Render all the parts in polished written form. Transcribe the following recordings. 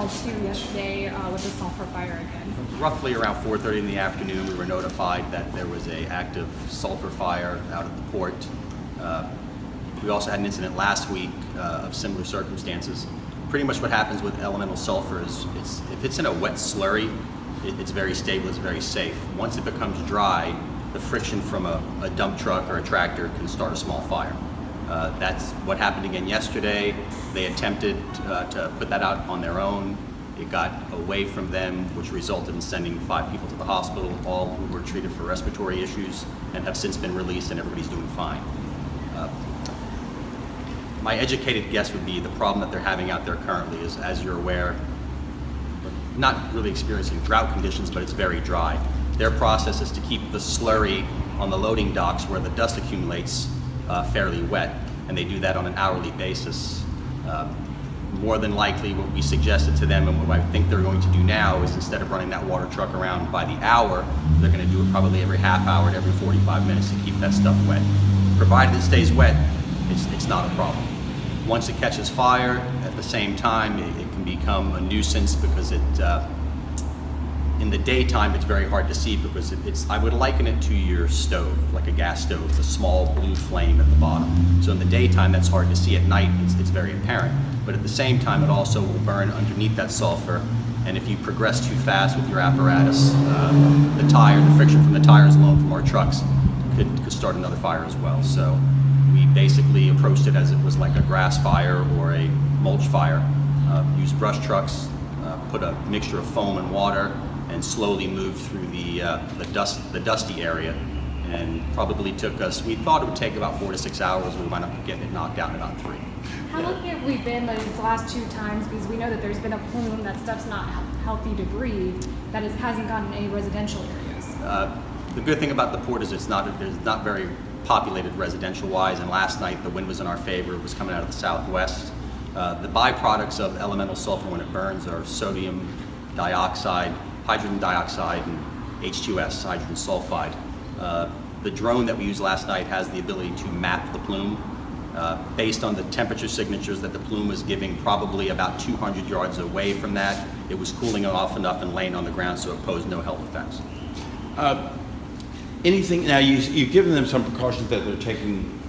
called to yesterday with the sulfur fire again? Roughly around 4:30 in the afternoon, we were notified that there was an active sulfur fire out at the port. We also had an incident last week of similar circumstances. Pretty much what happens with elemental sulfur is if it's in a wet slurry, it's very stable, it's very safe. Once it becomes dry, the friction from a dump truck or a tractor can start a small fire. That's what happened again yesterday. They attempted to put that out on their own. It got away from them, which resulted in sending 5 people to the hospital, all who were treated for respiratory issues and have since been released, and everybody's doing fine. My educated guess would be the problem that they're having out there currently is, as you're aware, not really experiencing drought conditions, but it's very dry. Their process is to keep the slurry on the loading docks where the dust accumulates fairly wet, and they do that on an hourly basis. More than likely what we suggested to them, and what I think they're going to do now, is instead of running that water truck around by the hour, they're going to do it probably every half hour to every 45 minutes to keep that stuff wet. Provided it stays wet, it's not a problem. Once it catches fire, at the same time, it can become a nuisance because in the daytime it's very hard to see because I would liken it to your stove, like a gas stove, the small blue flame at the bottom. So in the daytime that's hard to see. At night it's very apparent. But at the same time it also will burn underneath that sulfur, and if you progress too fast with your apparatus, the friction from the tires alone from our trucks could start another fire as well. So we basically approached it as it was like a grass fire or a mulch fire. Used brush trucks, put a mixture of foam and water, and slowly moved through the dusty area. And probably took us, we thought it would take about 4 to 6 hours. We wound up getting it knocked out in about 3. How lucky have we been these last 2 times, because we know that there's been a plume, that stuff's not healthy to breathe, that it hasn't gotten any residential areas? The good thing about the port is it's not very populated residential-wise, and last night the wind was in our favor. It was coming out of the southwest. The byproducts of elemental sulfur when it burns are sodium dioxide, hydrogen dioxide, and H2S, hydrogen sulfide. The drone that we used last night has the ability to map the plume based on the temperature signatures that the plume was giving. Probably about 200 yards away from that, it was cooling off enough and laying on the ground, so it posed no health effects. Anything, now you've given them some precautions that they're taking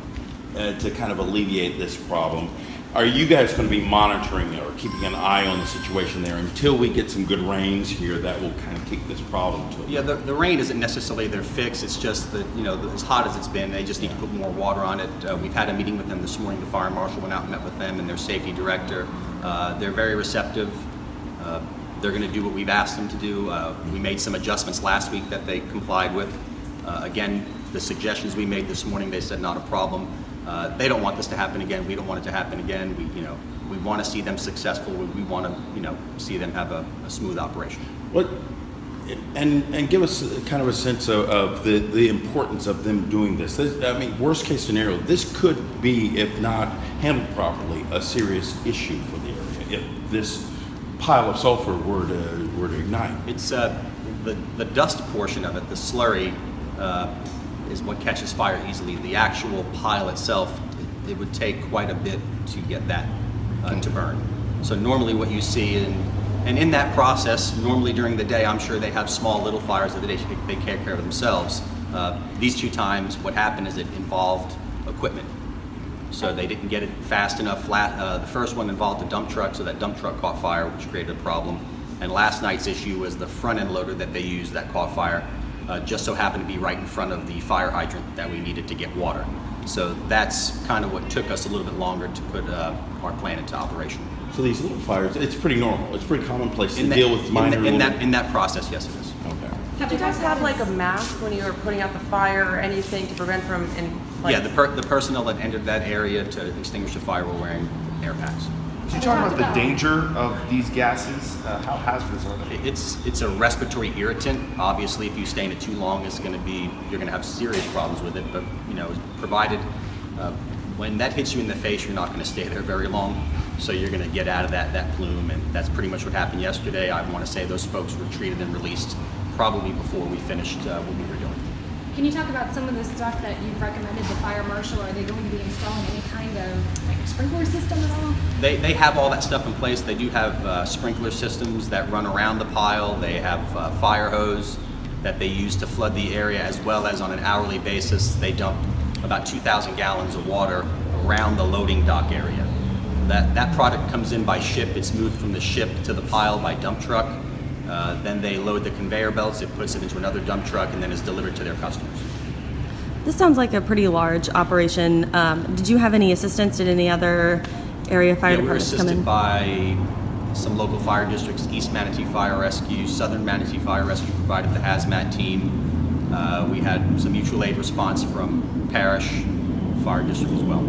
to kind of alleviate this problem. Are you guys going to be monitoring or keeping an eye on the situation there until we get some good rains here that will kind of kick this problem to it? Yeah, the rain isn't necessarily their fix. It's just that, you know, as hot as it's been, they just need to put more water on it. We've had a meeting with them this morning. The fire marshal went out and met with them and their safety director. They're very receptive. They're going to do what we've asked them to do. We made some adjustments last week that they complied with. Again, the suggestions we made this morning, they said not a problem. They don't want this to happen again. We don't want it to happen again. We want to see them successful. We want to, see them have a smooth operation. What, and give us kind of a sense of the importance of them doing this. I mean, worst case scenario, this could be, if not handled properly, a serious issue for the area if this pile of sulfur were to ignite. It's the dust portion of it, the slurry, is what catches fire easily. The actual pile itself, it would take quite a bit to get that to burn. So normally what you see, and in that process, normally during the day, I'm sure they have small little fires that they take care of themselves. These 2 times, what happened is it involved equipment. So they didn't get it fast enough. The first one involved a dump truck, so that dump truck caught fire, which created a problem. And last night's issue was the front end loader that they used that caught fire. Just so happened to be right in front of the fire hydrant that we needed to get water. So that's kind of what took us a little bit longer to put our plan into operation. So these little fires, it's pretty normal. It's pretty commonplace to deal with minor. In that process, yes, it is. Okay. Did you guys have like a mask when you were putting out the fire or anything to prevent from? Yeah, the personnel that entered that area to extinguish the fire were wearing air packs. Could you talk about the danger of these gases? How hazardous are they? It's a respiratory irritant. Obviously, if you stay in it too long, you're going to have serious problems with it. But provided when that hits you in the face, you're not going to stay there very long. So you're going to get out of that plume, and that's pretty much what happened yesterday. I want to say those folks were treated and released probably before we finished what we were doing. Can you talk about some of the stuff that you've recommended the fire marshal? Are they going to be installing any kind of like sprinkler system at all? They have all that stuff in place. They do have sprinkler systems that run around the pile. They have fire hose that they use to flood the area, as well as on an hourly basis they dump about 2,000 gallons of water around the loading dock area. That product comes in by ship. It's moved from the ship to the pile by dump truck. Then they load the conveyor belts, it puts it into another dump truck, and then is delivered to their customers. This sounds like a pretty large operation. Did you have any assistance? Did any other area fire departments come in? We were assisted by some local fire districts. East Manatee Fire Rescue, Southern Manatee Fire Rescue provided the hazmat team. We had some mutual aid response from Parish Fire District as well.